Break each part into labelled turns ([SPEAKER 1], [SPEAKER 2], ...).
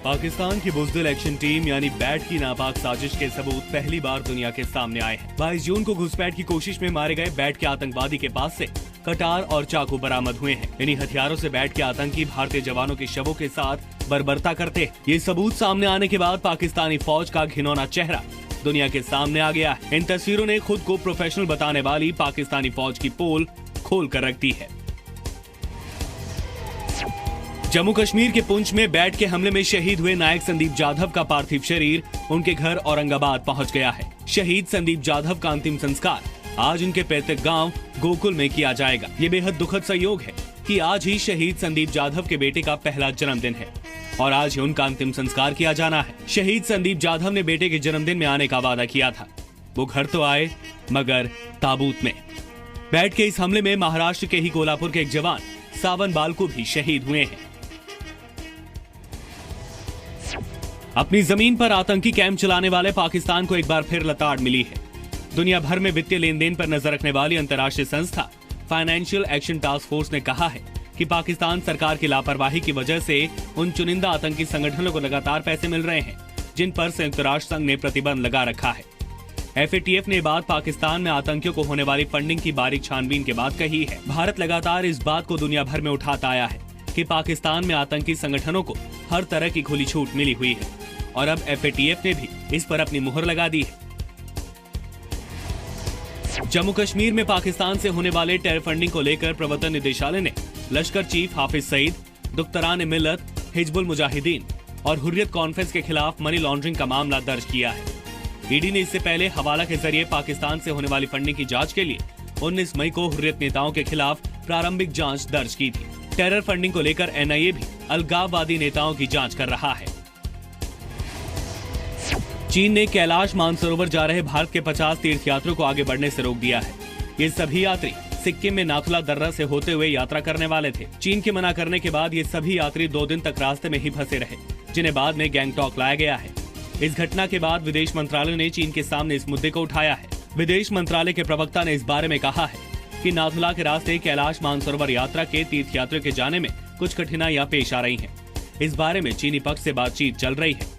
[SPEAKER 1] पाकिस्तान की बुज़दिल action team यानी bat की नापाक साजिश के सबूत पहली बार दुनिया के सामने आए हैं। 22 जून को घुसपैठ की कोशिश में मारे गए बैट के आतंकवादी के पास से कटार और चाकू बरामद हुए हैं। इन्हीं हथियारों से बैट के आतंकी भारतीय जवानों के शवों के साथ बर्बरता करते। ये सबूत सामने आने के बाद पाकिस्तानी फौज का घिनौना चेहरा दुनिया के सामने आ गया है। इन तस्वीरों ने खुद को प्रोफेशनल बताने वाली पाकिस्तानी फौज की पोल खोल कर रख दी है। जम्मू कश्मीर के पुंछ में बैट के हमले में शहीद हुए नायक संदीप जाधव का पार्थिव शरीर उनके घर औरंगाबाद पहुंच गया है। शहीद संदीप जाधव का अंतिम संस्कार आज उनके पैतृक गांव गोकुल में किया जाएगा। ये बेहद दुखद संयोग है कि आज ही शहीद संदीप जाधव के बेटे का पहला जन्मदिन है और आज ही उनका अंतिम संस्कार किया जाना है। शहीद संदीप जाधव ने बेटे के जन्मदिन में आने का वादा किया था। वो घर तो आए मगर ताबूत में। बैट के इस हमले में महाराष्ट्र के ही कोल्हापुर के एक जवान सावन बालकू भी शहीद हुए हैं। अपनी जमीन पर आतंकी कैंप चलाने वाले पाकिस्तान को एक बार फिर लताड़ मिली है। दुनिया भर में वित्तीय लेन देन पर नजर रखने वाली अंतर्राष्ट्रीय संस्था फाइनेंशियल एक्शन टास्क फोर्स ने कहा है कि पाकिस्तान सरकार की लापरवाही की वजह से उन चुनिंदा आतंकी संगठनों को लगातार पैसे मिल रहे हैं जिन पर संयुक्त राष्ट्र संघ ने प्रतिबंध लगा रखा है। FATF ने बात पाकिस्तान में आतंकियों को होने वाली फंडिंग की बारीक छानबीन के बाद कही है। भारत लगातार इस बात को दुनिया भर में उठाता आया है कि पाकिस्तान में आतंकी संगठनों को हर तरह की खुली छूट मिली हुई है और अब FATF ने भी इस पर अपनी मुहर लगा दी है। जम्मू कश्मीर में पाकिस्तान से होने वाले टेरर फंडिंग को लेकर प्रवर्तन निदेशालय ने लश्कर चीफ हाफिज सईद, दुख्तरान मिल्लत, हिजबुल मुजाहिदीन और हुर्रियत कॉन्फ्रेंस के खिलाफ मनी लॉन्ड्रिंग का मामला दर्ज किया है। ईडी ने इससे पहले हवाला के जरिए पाकिस्तान से होने वाली फंडिंग की जांच के लिए 19 मई को हुर्रियत नेताओं के खिलाफ प्रारंभिक जांच दर्ज की थी। टेरर फंडिंग को लेकर NIA भी अलगाववादी नेताओं की जांच कर रहा है। चीन ने कैलाश मानसरोवर जा रहे भारत के 50 तीर्थयात्रियों को आगे बढ़ने से रोक दिया है। ये सभी यात्री सिक्किम में नाथुला दर्रा से होते हुए यात्रा करने वाले थे। चीन के मना करने के बाद ये सभी यात्री 2 दिन तक रास्ते में ही फंसे रहे, जिन्हें बाद में गैंगटॉक लाया गया है। इस घटना के बाद विदेश मंत्रालय ने चीन के सामने इस मुद्दे को उठाया है। विदेश मंत्रालय के प्रवक्ता ने इस बारे में कहा है कि नाथुला के रास्ते कैलाश मानसरोवर यात्रा के तीर्थयात्रियों के जाने में कुछ कठिनाइयां पेश आ रही हैं। इस बारे में चीनी पक्ष से बातचीत चल रही है।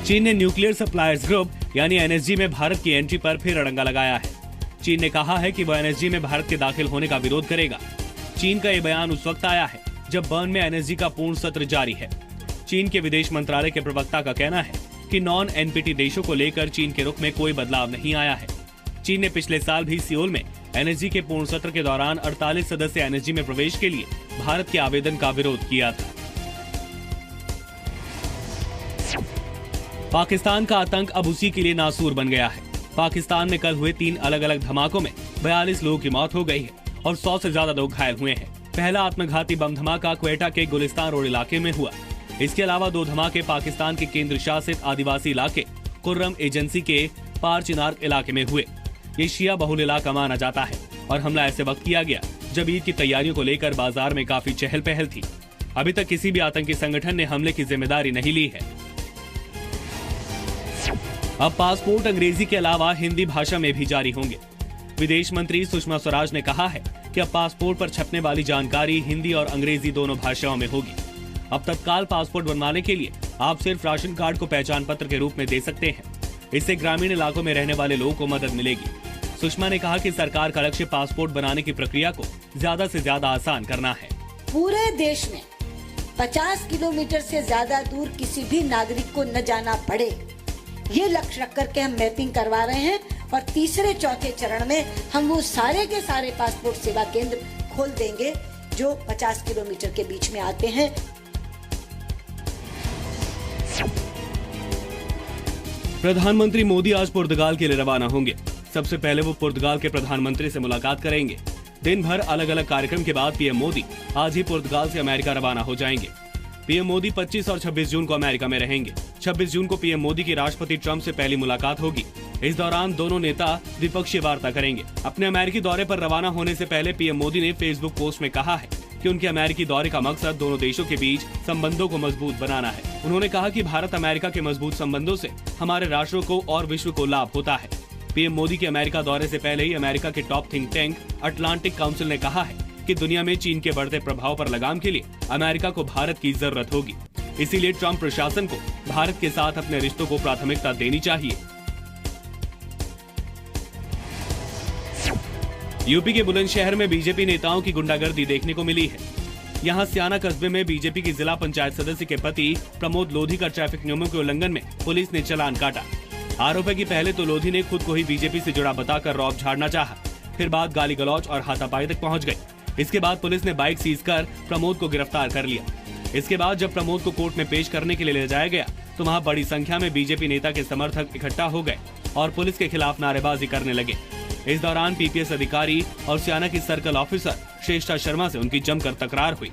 [SPEAKER 1] चीन ने न्यूक्लियर सप्लायर्स ग्रुप यानी NSG में भारत की एंट्री पर फिर अड़ंगा लगाया है। चीन ने कहा है कि वह NSG में भारत के दाखिल होने का विरोध करेगा। चीन का ये बयान उस वक्त आया है जब बर्न में NSG का पूर्ण सत्र जारी है। चीन के विदेश मंत्रालय के प्रवक्ता का कहना है कि नॉन NPT देशों को लेकर चीन के रुख में कोई बदलाव नहीं आया है। चीन ने पिछले साल भी सियोल में NSG के पूर्ण सत्र के दौरान 48 सदस्य NSG में प्रवेश के लिए भारत के आवेदन का विरोध किया था। पाकिस्तान का आतंक अब उसी के लिए नासूर बन गया है। पाकिस्तान में कल हुए 3 अलग अलग धमाकों में 42 लोगों की मौत हो गई है और 100 से ज्यादा लोग घायल हुए हैं। पहला आत्मघाती बम धमाका क्वेटा के गुलिस्तान रोड इलाके में हुआ। इसके अलावा 2 धमाके पाकिस्तान के केंद्र शासित आदिवासी इलाके कुर्रम एजेंसी के पार चिनार इलाके में हुए। ये शिया बहुल इलाका माना जाता है और हमला ऐसे वक्त किया गया जब ईद की तैयारियों को लेकर बाजार में काफी चहल पहल थी। अभी तक किसी भी आतंकी संगठन ने हमले की जिम्मेदारी नहीं ली है। अब पासपोर्ट अंग्रेजी के अलावा हिंदी भाषा में भी जारी होंगे। विदेश मंत्री सुषमा स्वराज ने कहा है कि अब पासपोर्ट पर छपने वाली जानकारी हिंदी और अंग्रेजी दोनों भाषाओं में होगी। अब तत्काल पासपोर्ट बनवाने के लिए आप सिर्फ राशन कार्ड को पहचान पत्र के रूप में दे सकते हैं। इससे ग्रामीण इलाकों में रहने वाले लोगों को मदद मिलेगी। सुषमा ने कहा कि सरकार का लक्ष्य पासपोर्ट बनाने की प्रक्रिया को ज्यादा से ज्यादा आसान करना है।
[SPEAKER 2] पूरे देश में 50 किलोमीटर से ज्यादा दूर किसी भी नागरिक को न जाना पड़े, ये लक्ष्य रख करके हम मैपिंग करवा रहे हैं और तीसरे चौथे चरण में हम वो सारे के सारे पासपोर्ट सेवा केंद्र खोल देंगे जो 50 किलोमीटर के बीच में आते हैं।
[SPEAKER 1] प्रधानमंत्री मोदी आज पुर्तगाल के लिए रवाना होंगे। सबसे पहले वो पुर्तगाल के प्रधानमंत्री से मुलाकात करेंगे। दिन भर अलग अलग कार्यक्रम के बाद PM मोदी आज ही पुर्तगाल से अमेरिका रवाना हो जाएंगे। PM मोदी 25 और 26 जून को अमेरिका में रहेंगे। 26 जून को PM मोदी की राष्ट्रपति ट्रंप से पहली मुलाकात होगी। इस दौरान दोनों नेता द्विपक्षीय वार्ता करेंगे। अपने अमेरिकी दौरे पर रवाना होने से पहले PM मोदी ने फेसबुक पोस्ट में कहा है कि उनके अमेरिकी दौरे का मकसद दोनों देशों के बीच संबंधों को मजबूत बनाना है। उन्होंने कहा कि भारत अमेरिका के मजबूत संबंधों से हमारे राष्ट्रों को और विश्व को लाभ होता है। PM मोदी के अमेरिका दौरे से पहले ही अमेरिका के top think tank Atlantic council ने कहा है कि दुनिया में चीन के बढ़ते प्रभाव पर लगाम के लिए अमेरिका को भारत की जरूरत होगी। इसीलिए ट्रंप प्रशासन को भारत के साथ अपने रिश्तों को प्राथमिकता देनी चाहिए। यूपी के बुलंदशहर में बीजेपी नेताओं की गुंडागर्दी देखने को मिली है। यहां सियाना कस्बे में बीजेपी की जिला पंचायत सदस्य के पति प्रमोद लोधी का ट्रैफिक नियमों के उल्लंघन में पुलिस ने चालान काटा। आरोप है कि पहले तो लोधी ने खुद को ही बीजेपी से जुड़ा बताकर रौब झाड़ना चाहा, फिर बात गाली गलौज और हाथापाई तक पहुंच गई। इसके बाद पुलिस ने बाइक सीज कर प्रमोद को गिरफ्तार कर लिया। इसके बाद जब प्रमोद को कोर्ट में पेश करने के लिए ले जाया गया तो वहां बड़ी संख्या में बीजेपी नेता के समर्थक इकट्ठा हो गए और पुलिस के खिलाफ नारेबाजी करने लगे। इस दौरान पीपीएस अधिकारी और सियाना की सर्कल ऑफिसर श्रेष्ठा शर्मा से उनकी जमकर तकरार हुई।